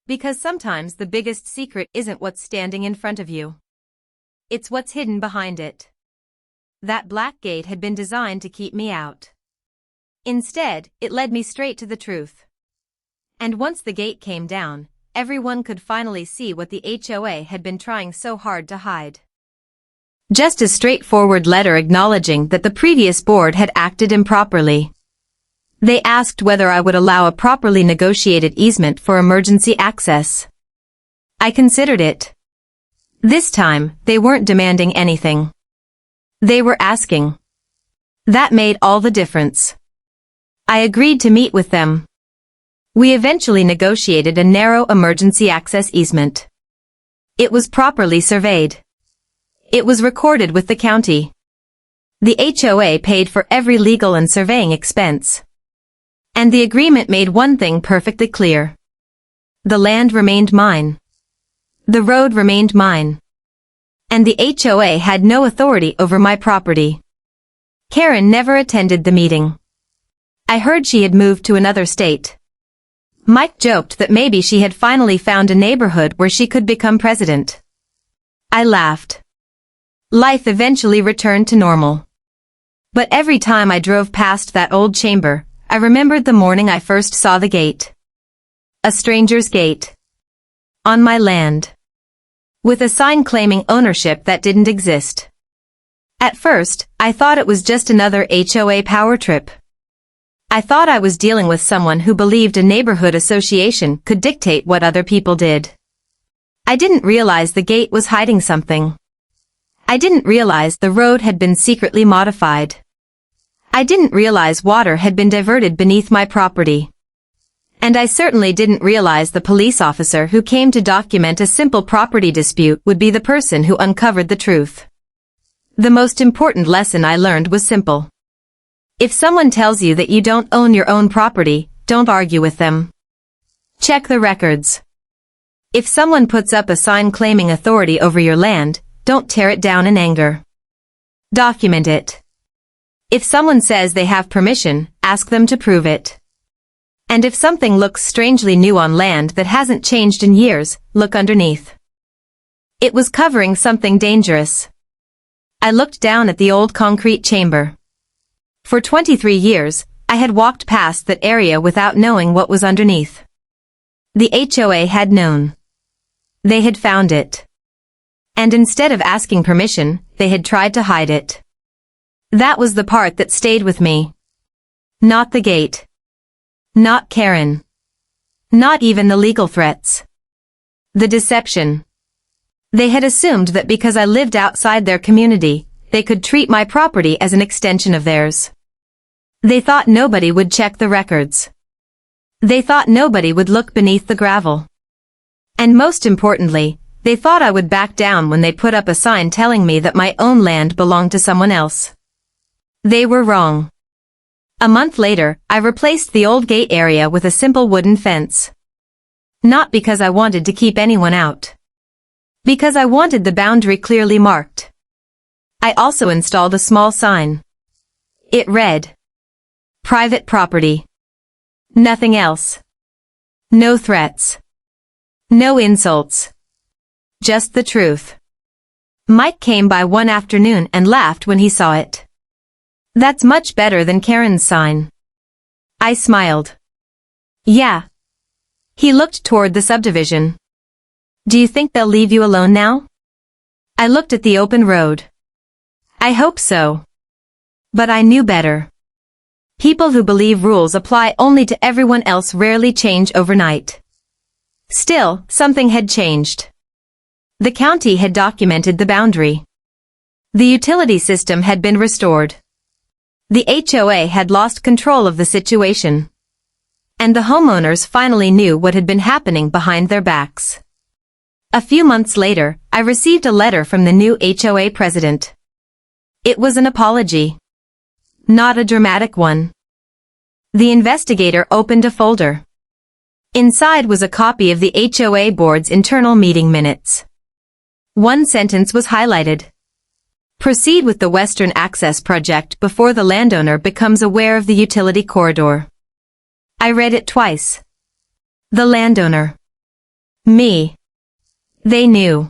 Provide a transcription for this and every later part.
Because sometimes the biggest secret isn't what's standing in front of you. It's what's hidden behind it. That black gate had been designed to keep me out. Instead, it led me straight to the truth. And once the gate came down, everyone could finally see what the HOA had been trying so hard to hide. Just a straightforward letter acknowledging that the previous board had acted improperly. They asked whether I would allow a properly negotiated easement for emergency access. I considered it. This time, they weren't demanding anything. They were asking. That made all the difference. I agreed to meet with them. We eventually negotiated a narrow emergency access easement. It was properly surveyed. It was recorded with the county. The HOA paid for every legal and surveying expense. And the agreement made one thing perfectly clear. The land remained mine. The road remained mine. And the HOA had no authority over my property. Karen never attended the meeting. I heard she had moved to another state. Mike joked that maybe she had finally found a neighborhood where she could become president. I laughed. Life eventually returned to normal. But every time I drove past that old chamber, I remembered the morning I first saw the gate. A stranger's gate. On my land. With a sign claiming ownership that didn't exist. At first, I thought it was just another HOA power trip. I thought I was dealing with someone who believed a neighborhood association could dictate what other people did. I didn't realize the gate was hiding something. I didn't realize the road had been secretly modified. I didn't realize water had been diverted beneath my property. And I certainly didn't realize the police officer who came to document a simple property dispute would be the person who uncovered the truth. The most important lesson I learned was simple. If someone tells you that you don't own your own property, don't argue with them. Check the records. If someone puts up a sign claiming authority over your land, don't tear it down in anger. Document it. If someone says they have permission, ask them to prove it. And if something looks strangely new on land that hasn't changed in years, look underneath. It was covering something dangerous. I looked down at the old concrete chamber. For 23 years, I had walked past that area without knowing what was underneath. The HOA had known. They had found it. And instead of asking permission, they had tried to hide it. That was the part that stayed with me. Not the gate. Not Karen. Not even the legal threats. The deception. They had assumed that because I lived outside their community, they could treat my property as an extension of theirs. They thought nobody would check the records. They thought nobody would look beneath the gravel. And most importantly, they thought I would back down when they put up a sign telling me that my own land belonged to someone else. They were wrong. A month later, I replaced the old gate area with a simple wooden fence. Not because I wanted to keep anyone out. Because I wanted the boundary clearly marked. I also installed a small sign. It read, "Private property. Nothing else. No threats. No insults. Just the truth." Mike came by one afternoon and laughed when he saw it. "That's much better than Karen's sign." I smiled. "Yeah." He looked toward the subdivision. "Do you think they'll leave you alone now?" I looked at the open road. I hope so. But I knew better. People who believe rules apply only to everyone else rarely change overnight. Still, something had changed. The county had documented the boundary. The utility system had been restored. The HOA had lost control of the situation. And the homeowners finally knew what had been happening behind their backs. A few months later, I received a letter from the new HOA president. It was an apology. Not a dramatic one. The investigator opened a folder. Inside was a copy of the HOA board's internal meeting minutes. One sentence was highlighted. Proceed with the Western Access Project before the landowner becomes aware of the utility corridor. I read it twice. The landowner. Me. They knew.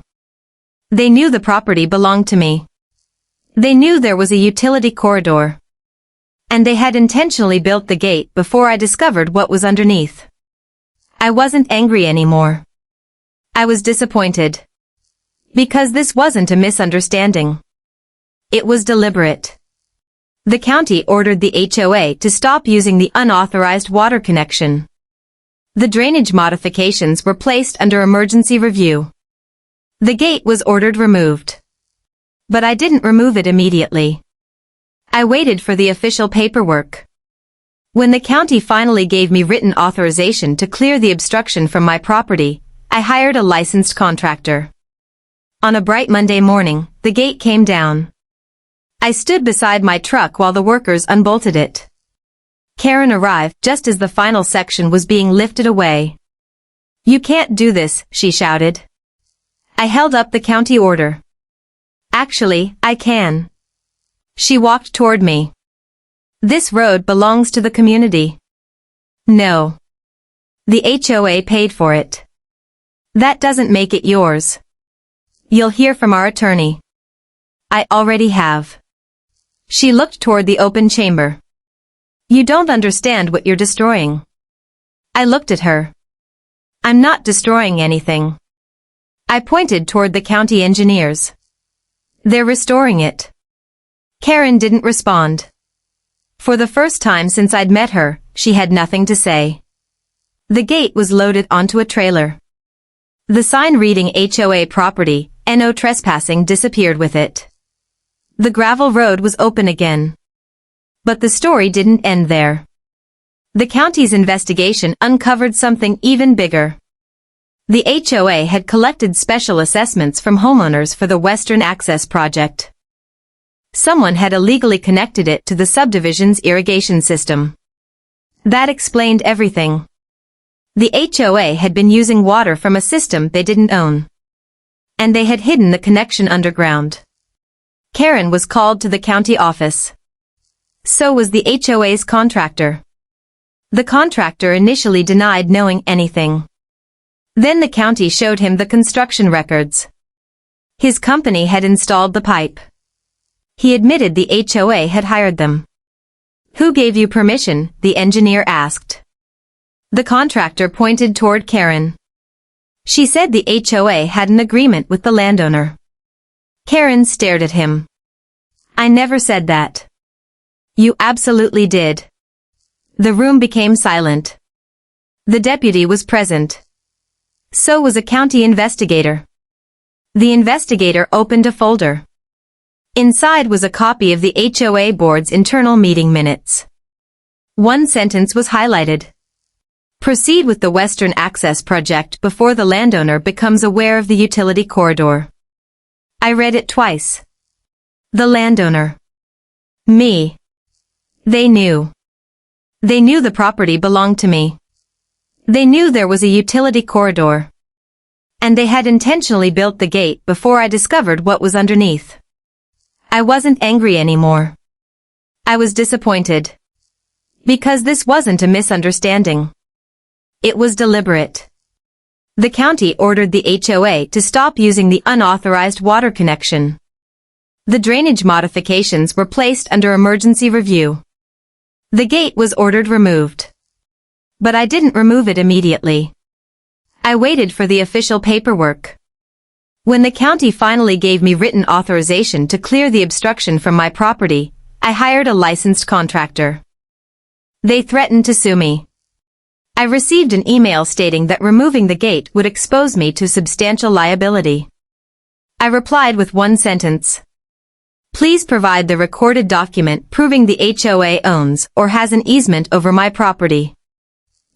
They knew the property belonged to me. They knew there was a utility corridor. And they had intentionally built the gate before I discovered what was underneath. I wasn't angry anymore. I was disappointed. Because this wasn't a misunderstanding. It was deliberate. The county ordered the HOA to stop using the unauthorized water connection. The drainage modifications were placed under emergency review. The gate was ordered removed. But I didn't remove it immediately. I waited for the official paperwork. When the county finally gave me written authorization to clear the obstruction from my property, I hired a licensed contractor. On a bright Monday morning, the gate came down. I stood beside my truck while the workers unbolted it. Karen arrived just as the final section was being lifted away. "You can't do this," she shouted. I held up the county order. "Actually, I can." She walked toward me. "This road belongs to the community." "No. The HOA paid for it." "That doesn't make it yours." "You'll hear from our attorney." "I already have." She looked toward the open chamber. "You don't understand what you're destroying." I looked at her. "I'm not destroying anything." I pointed toward the county engineers. "They're restoring it." Karen didn't respond. For the first time since I'd met her, she had nothing to say. The gate was loaded onto a trailer. The sign reading HOA property, no trespassing, disappeared with it. The gravel road was open again. But the story didn't end there. The county's investigation uncovered something even bigger. The HOA had collected special assessments from homeowners for the Western Access Project. Someone had illegally connected it to the subdivision's irrigation system. That explained everything. The HOA had been using water from a system they didn't own. And they had hidden the connection underground. Karen was called to the county office. So was the HOA's contractor. The contractor initially denied knowing anything. Then the county showed him the construction records. His company had installed the pipe. He admitted the HOA had hired them. "Who gave you permission?" the engineer asked. The contractor pointed toward Karen. She said the HOA had an agreement with the landowner. Karen stared at him. "I never said that." "You absolutely did." The room became silent. The deputy was present. So was a county investigator. The investigator opened a folder. Inside was a copy of the HOA board's internal meeting minutes. One sentence was highlighted. "Proceed with the Western Access Project before the landowner becomes aware of the utility corridor." I read it twice. The landowner. Me. They knew. They knew the property belonged to me. They knew there was a utility corridor. And they had intentionally built the gate before I discovered what was underneath. I wasn't angry anymore. I was disappointed. Because this wasn't a misunderstanding. It was deliberate. The county ordered the HOA to stop using the unauthorized water connection. The drainage modifications were placed under emergency review. The gate was ordered removed. But I didn't remove it immediately. I waited for the official paperwork. When the county finally gave me written authorization to clear the obstruction from my property, I hired a licensed contractor. They threatened to sue me. I received an email stating that removing the gate would expose me to substantial liability. I replied with one sentence. "Please provide the recorded document proving the HOA owns or has an easement over my property."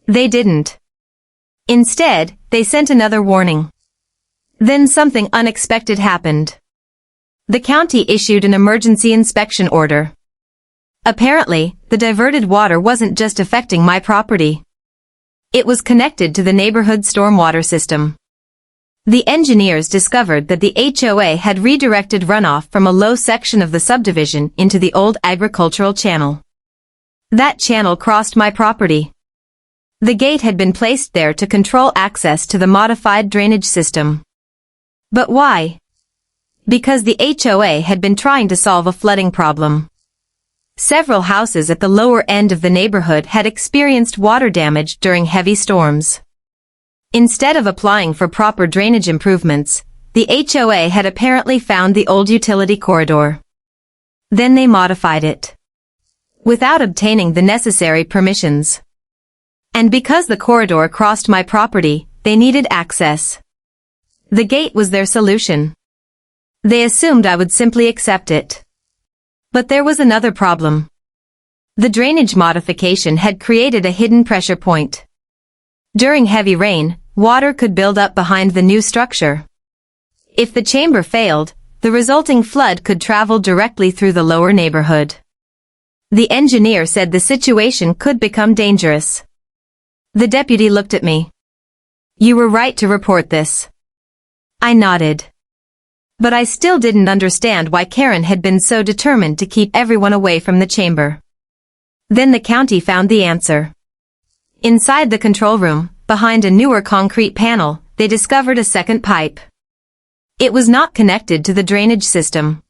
They didn't. Instead, they sent another warning. Then something unexpected happened. The county issued an emergency inspection order. Apparently, the diverted water wasn't just affecting my property. It was connected to the neighborhood stormwater system. The engineers discovered that the HOA had redirected runoff from a low section of the subdivision into the old agricultural channel. That channel crossed my property. The gate had been placed there to control access to the modified drainage system. But why? Because the HOA had been trying to solve a flooding problem. Several houses at the lower end of the neighborhood had experienced water damage during heavy storms. Instead of applying for proper drainage improvements, the HOA had apparently found the old utility corridor. Then they modified it, without obtaining the necessary permissions. And because the corridor crossed my property, they needed access. The gate was their solution. They assumed I would simply accept it. But there was another problem. The drainage modification had created a hidden pressure point. During heavy rain, water could build up behind the new structure. If the chamber failed, the resulting flood could travel directly through the lower neighborhood. The engineer said the situation could become dangerous. The deputy looked at me. "You were right to report this." I nodded. But I still didn't understand why Karen had been so determined to keep everyone away from the chamber. Then the county found the answer. Inside the control room, behind a newer concrete panel, they discovered a second pipe. It was not connected to the drainage system.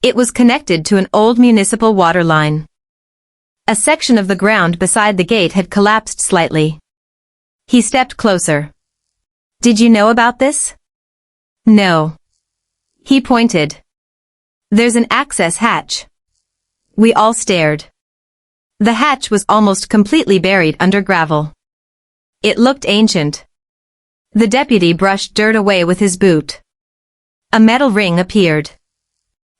It was connected to an old municipal water line. A section of the ground beside the gate had collapsed slightly. He stepped closer. "Did you know about this?" "No." He pointed. "There's an access hatch." We all stared. The hatch was almost completely buried under gravel. It looked ancient. The deputy brushed dirt away with his boot. A metal ring appeared.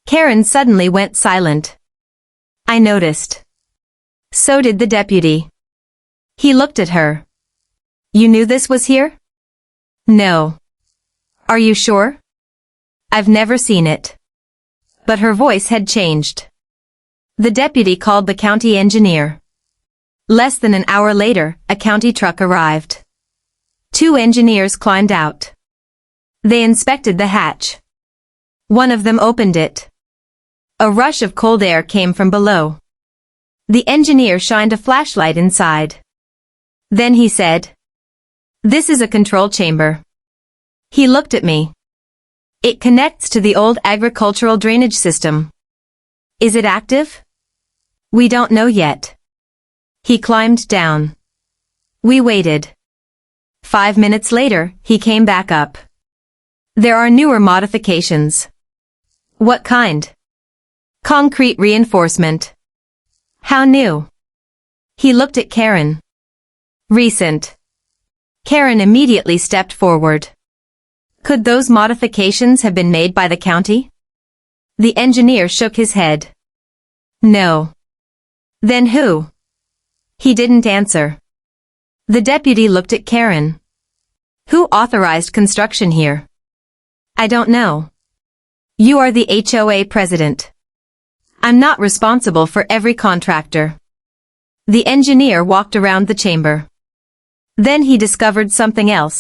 Karen suddenly went silent. I noticed. So did the deputy. He looked at her. "You knew this was here?" "No." "Are you sure?" "I've never seen it." But her voice had changed. The deputy called the county engineer. Less than an hour later, a county truck arrived. 2 engineers climbed out. They inspected the hatch. One of them opened it. A rush of cold air came from below. The engineer shined a flashlight inside. Then he said, "This is a control chamber." He looked at me. "It connects to the old agricultural drainage system." "Is it active?" "We don't know yet." He climbed down. We waited. 5 minutes later, he came back up. "There are newer modifications." "What kind?" "Concrete reinforcement." "How new?" He looked at Karen. "Recent." Karen immediately stepped forward. "Could those modifications have been made by the county?" The engineer shook his head. "No." "Then who?" He didn't answer. The deputy looked at Karen. "Who authorized construction here?" "I don't know." "You are the HOA president." "I'm not responsible for every contractor." The engineer walked around the chamber. Then he discovered something else.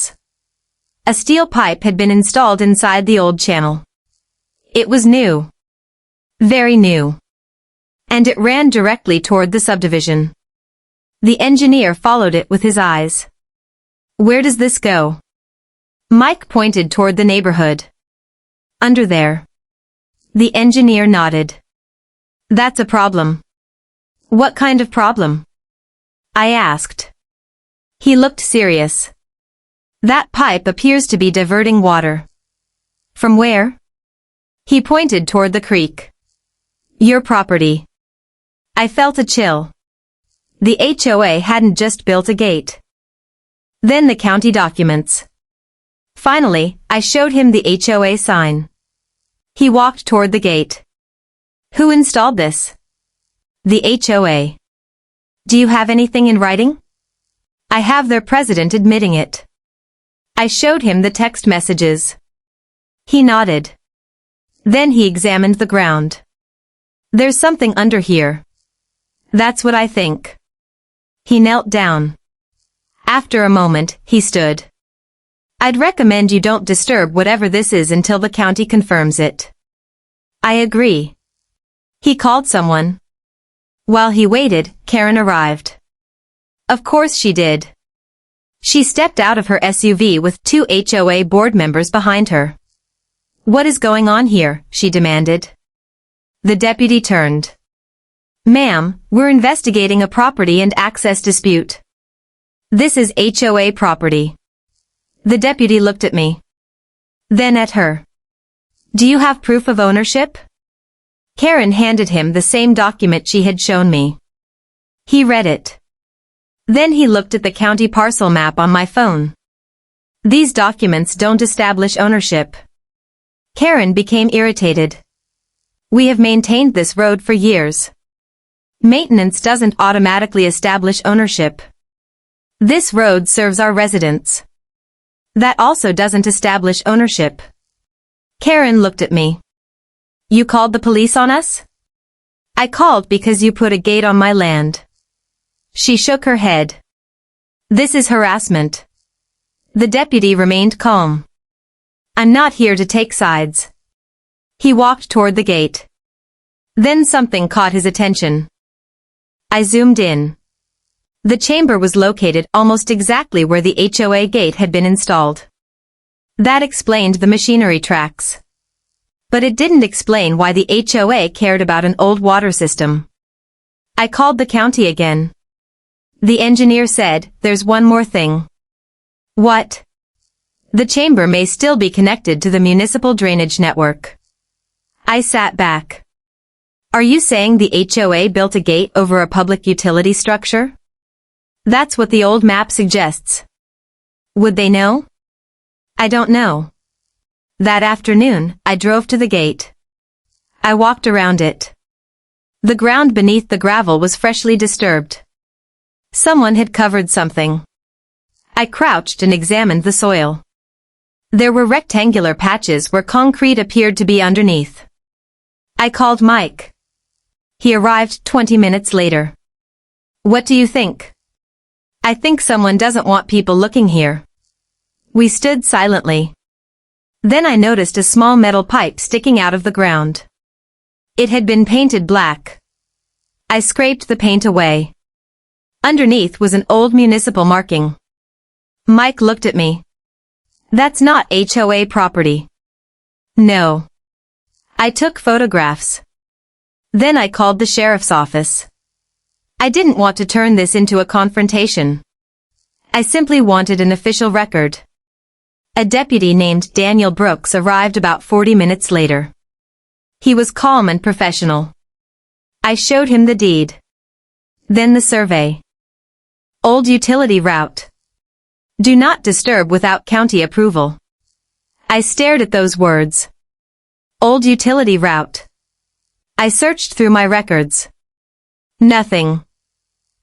A steel pipe had been installed inside the old channel. It was new. Very new. And it ran directly toward the subdivision. The engineer followed it with his eyes. "Where does this go?" Mike pointed toward the neighborhood. "Under there." The engineer nodded. "That's a problem." "What kind of problem?" I asked. He looked serious. "That pipe appears to be diverting water." "From where?" He pointed toward the creek. "Your property." I felt a chill. The HOA hadn't just built a gate. Then the county documents. Finally, I showed him the HOA sign. He walked toward the gate. "Who installed this?" "The HOA." "Do you have anything in writing?" "I have their president admitting it." I showed him the text messages. He nodded. Then he examined the ground. "There's something under here." "That's what I think." He knelt down. After a moment, he stood. "I'd recommend you don't disturb whatever this is until the county confirms it." I agree. He called someone. While he waited, Karen arrived. Of course she did. She stepped out of her SUV with 2 HOA board members behind her. "What is going on here?" she demanded. The deputy turned. "Ma'am, we're investigating a property and access dispute. This is HOA property." The deputy looked at me. Then at her. "Do you have proof of ownership?" Karen handed him the same document she had shown me. He read it. Then he looked at the county parcel map on my phone. "These documents don't establish ownership." Karen became irritated. "We have maintained this road for years. Maintenance doesn't automatically establish ownership. This road serves our residents. That also doesn't establish ownership." Karen looked at me. "You called the police on us?" "I called because you put a gate on my land." She shook her head. "This is harassment." The deputy remained calm. "I'm not here to take sides." He walked toward the gate. Then something caught his attention. I zoomed in. The chamber was located almost exactly where the HOA gate had been installed. That explained the machinery tracks. But it didn't explain why the HOA cared about an old water system. I called the county again. The engineer said, "There's one more thing." "What?" "The chamber may still be connected to the municipal drainage network." I sat back. "Are you saying the HOA built a gate over a public utility structure?" "That's what the old map suggests." "Would they know?" "I don't know." That afternoon, I drove to the gate. I walked around it. The ground beneath the gravel was freshly disturbed. Someone had covered something. I crouched and examined the soil. There were rectangular patches where concrete appeared to be underneath. I called Mike. He arrived 20 minutes later. "What do you think?" "I think someone doesn't want people looking here." We stood silently. Then I noticed a small metal pipe sticking out of the ground. It had been painted black. I scraped the paint away. Underneath was an old municipal marking. Mike looked at me. "That's not HOA property." "No." I took photographs. Then I called the sheriff's office. I didn't want to turn this into a confrontation. I simply wanted an official record. A deputy named Daniel Brooks arrived about 40 minutes later. He was calm and professional. I showed him the deed. Then the survey. Old utility route. Do not disturb without county approval. I stared at those words. Old utility route. I searched through my records. Nothing.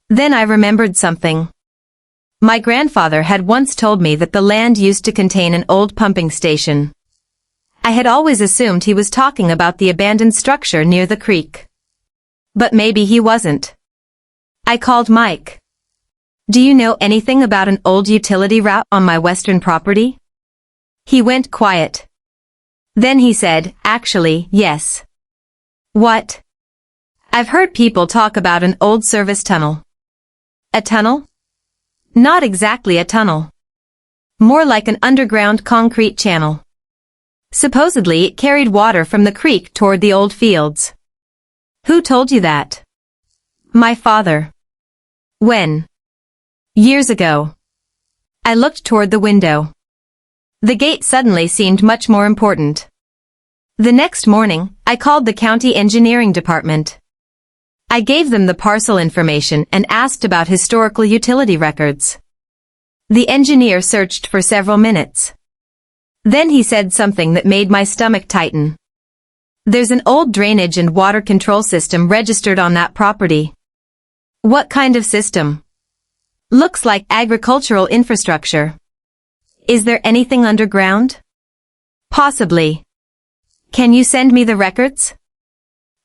Then I remembered something. My grandfather had once told me that the land used to contain an old pumping station. I had always assumed he was talking about the abandoned structure near the creek. But maybe he wasn't. I called Mike. "Do you know anything about an old utility route on my western property?" He went quiet. Then he said, "Actually, yes." "What?" "I've heard people talk about an old service tunnel." "A tunnel?" "Not exactly a tunnel. More like an underground concrete channel. Supposedly it carried water from the creek toward the old fields." "Who told you that?" "My father." "When?" "Years ago." I looked toward the window. The gate suddenly seemed much more important. The next morning, I called the county engineering department. I gave them the parcel information and asked about historical utility records. The engineer searched for several minutes. Then he said something that made my stomach tighten. "There's an old drainage and water control system registered on that property." "What kind of system?" "Looks like agricultural infrastructure." "Is there anything underground?" "Possibly." "Can you send me the records?"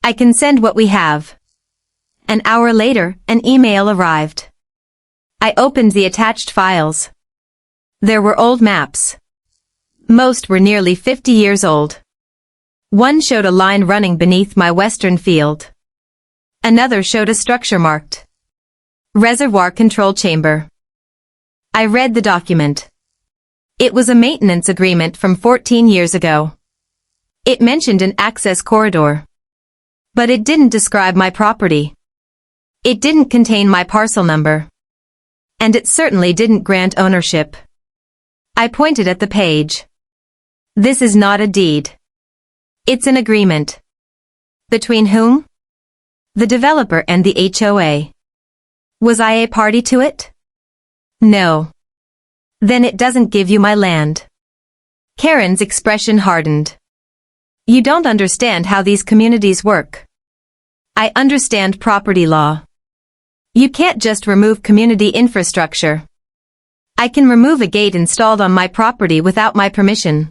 "I can send what we have." An hour later, an email arrived. I opened the attached files. There were old maps. Most were nearly 50 years old. One showed a line running beneath my western field. Another showed a structure marked Reservoir control chamber. I read the document. It was a maintenance agreement from 14 years ago. It mentioned an access corridor. But it didn't describe my property. It didn't contain my parcel number. And it certainly didn't grant ownership. I pointed at the page. This is not a deed. It's an agreement. Between whom? The developer and the HOA. Was I a party to it? No. Then it doesn't give you my land. Karen's expression hardened. You don't understand how these communities work. I understand property law. You can't just remove community infrastructure. I can remove a gate installed on my property without my permission.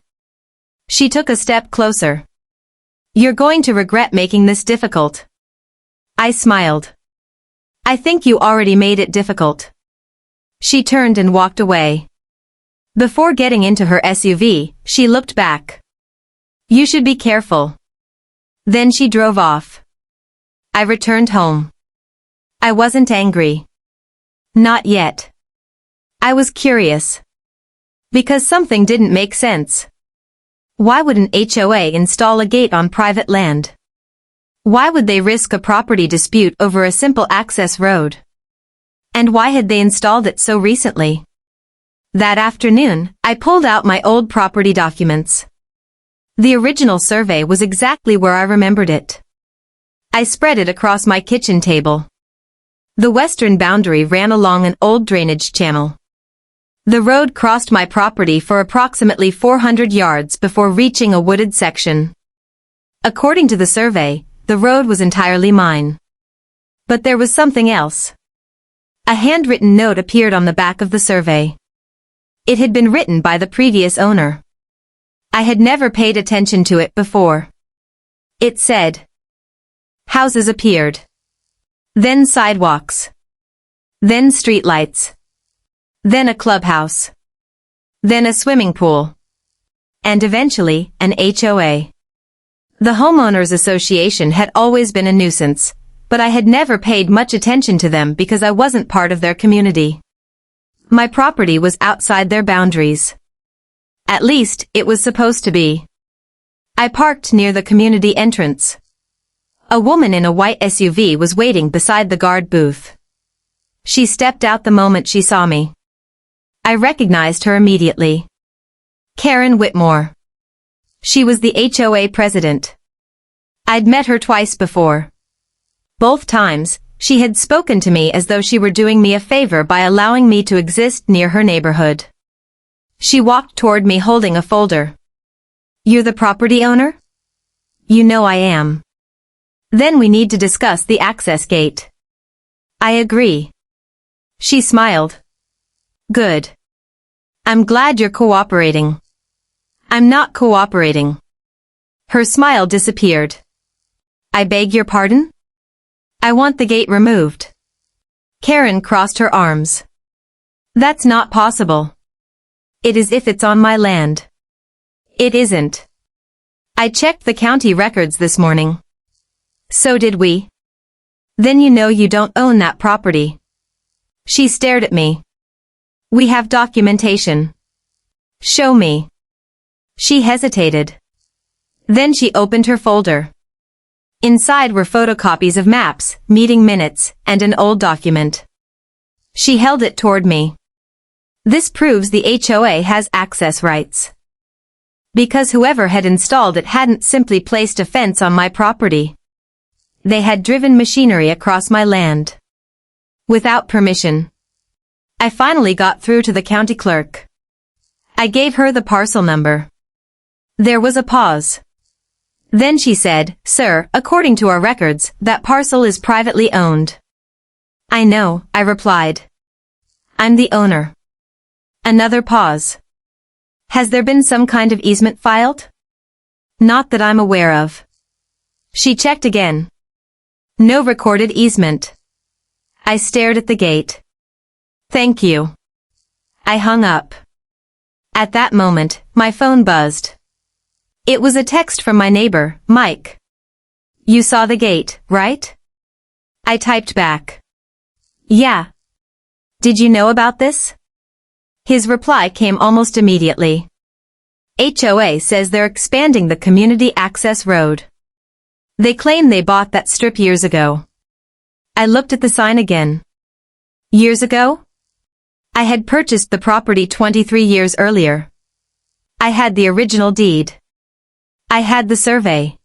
She took a step closer. You're going to regret making this difficult. I smiled. I think you already made it difficult. She turned and walked away. Before getting into her SUV, she looked back. You should be careful. Then she drove off. I returned home. I wasn't angry. Not yet. I was curious. Because something didn't make sense. Why would an HOA install a gate on private land? Why would they risk a property dispute over a simple access road? And why had they installed it so recently? That afternoon, I pulled out my old property documents. The original survey was exactly where I remembered it. I spread it across my kitchen table. The western boundary ran along an old drainage channel. The road crossed my property for approximately 400 yards before reaching a wooded section. According to the survey, the road was entirely mine. But there was something else. A handwritten note appeared on the back of the survey. It had been written by the previous owner. I had never paid attention to it before. It said, houses appeared. Then sidewalks. Then streetlights. Then a clubhouse. Then a swimming pool. And eventually, an HOA. The homeowners association had always been a nuisance, but I had never paid much attention to them because I wasn't part of their community. My property was outside their boundaries. At least, it was supposed to be. I parked near the community entrance. A woman in a white SUV was waiting beside the guard booth. She stepped out the moment she saw me. I recognized her immediately. Karen Whitmore. She was the HOA president. I'd met her twice before. Both times, she had spoken to me as though she were doing me a favor by allowing me to exist near her neighborhood. She walked toward me holding a folder. You're the property owner? You know I am. Then we need to discuss the access gate. I agree. She smiled. Good. I'm glad you're cooperating. I'm not cooperating. Her smile disappeared. I beg your pardon? I want the gate removed. Karen crossed her arms. That's not possible. It is if it's on my land. It isn't. I checked the county records this morning. So did we. Then you know you don't own that property. She stared at me. We have documentation. Show me. She hesitated. Then she opened her folder. Inside were photocopies of maps, meeting minutes, and an old document. She held it toward me. This proves the HOA has access rights. Because whoever had installed it hadn't simply placed a fence on my property. They had driven machinery across my land. Without permission. I finally got through to the county clerk. I gave her the parcel number. There was a pause. Then she said, Sir, according to our records, that parcel is privately owned. I know, I replied. I'm the owner. Another pause. Has there been some kind of easement filed? Not that I'm aware of. She checked again. No recorded easement. I stared at the gate. Thank you. I hung up. At that moment, my phone buzzed. It was a text from my neighbor, Mike. You saw the gate, right? I typed back. Yeah, Did you know about this? His reply came almost immediately. HOA says they're expanding the community access road. They claim they bought that strip years ago. I looked at the sign again. Years ago? I had purchased the property 23 years earlier. I had the original deed. I had the survey.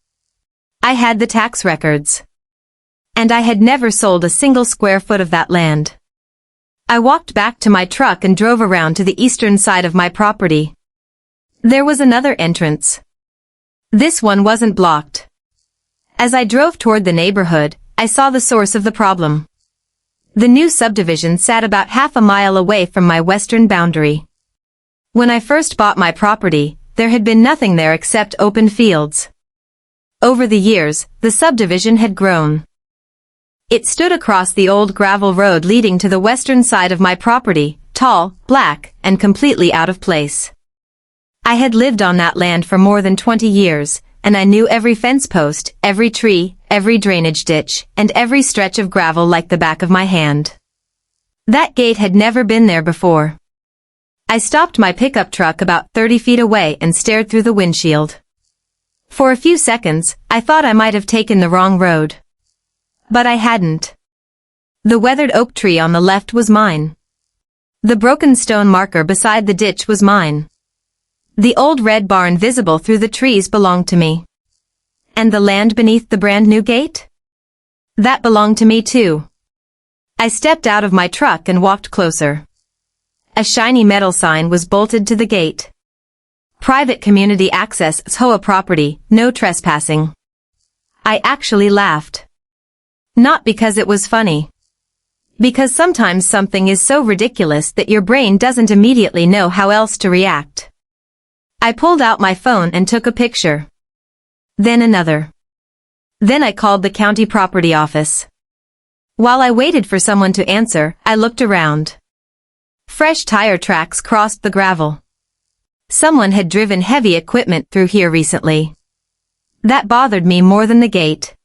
I had the tax records. And I had never sold a single square foot of that land. I walked back to my truck and drove around to the eastern side of my property. There was another entrance. This one wasn't blocked. As I drove toward the neighborhood, I saw the source of the problem. The new subdivision sat about half a mile away from my western boundary. When I first bought my property, there had been nothing there except open fields. Over the years, the subdivision had grown. It stood across the old gravel road leading to the western side of my property, tall, black, and completely out of place. I had lived on that land for more than 20 years, and I knew every fence post, every tree, every drainage ditch, and every stretch of gravel like the back of my hand. That gate had never been there before. I stopped my pickup truck about 30 feet away and stared through the windshield. For a few seconds, I thought I might have taken the wrong road. But I hadn't. The weathered oak tree on the left was mine. The broken stone marker beside the ditch was mine. The old red barn visible through the trees belonged to me. And the land beneath the brand new gate? That belonged to me too. I stepped out of my truck and walked closer. A shiny metal sign was bolted to the gate. Private community access, HOA property, no trespassing. I actually laughed. Not because it was funny. Because sometimes something is so ridiculous that your brain doesn't immediately know how else to react. I pulled out my phone and took a picture. Then another. Then I called the county property office. While I waited for someone to answer, I looked around. Fresh tire tracks crossed the gravel. Someone had driven heavy equipment through here recently. That bothered me more than the gate.